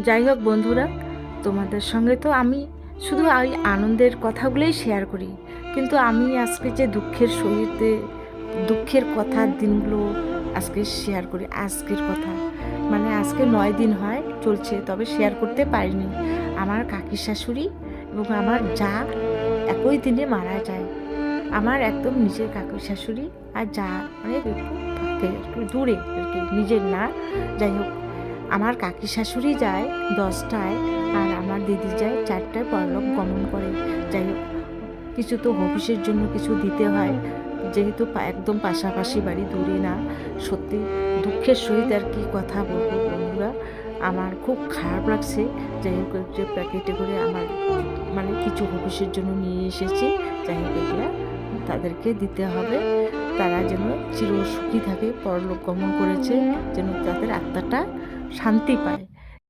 যাই হোক বন্ধুরা, তোমাদের সঙ্গে তো আমি শুধু এই আনন্দের কথাগুলোই শেয়ার করি, কিন্তু আমি আজকে যে দুঃখের সহিত দুঃখের কথার দিনগুলো আজকে শেয়ার করি। আজকের কথা মানে আজকে 9 দিন হয় চলছে, তবে শেয়ার করতে পারিনি। আমার কাকি শাশুড়ি এবং আমার যা একই দিনে মারা যায়। আমার একদম নিজের কাকি শাশুড়ি আর যা মানে একটু দূরে আর কি, নিজের না। যাই হোক, আমার কাকি শাশুড়ি যায় 10টায় আর আমার দিদি যায় 4টায় পরলোক গমন করে। যাই হোক, কিছু তো অফিসের জন্য কিছু দিতে হয়, যেহেতু একদম পাশাপাশি বাড়ি, দূরে না। সত্যি দুঃখের সহিত আর কি কথা বলবো বন্ধুরা, আমার খুব খারাপ লাগছে। যাই হোক, যে প্যাকেটে করে আমার মানে কিছু অফিসের জন্য নিয়ে এসেছি। যাই হোক, এগুলা তাদেরকে দিতে হবে, তারা যেন চির সুখী থাকে, পরলোক গমন করেছে, যেন তাদের আত্মাটা শান্তি পায়।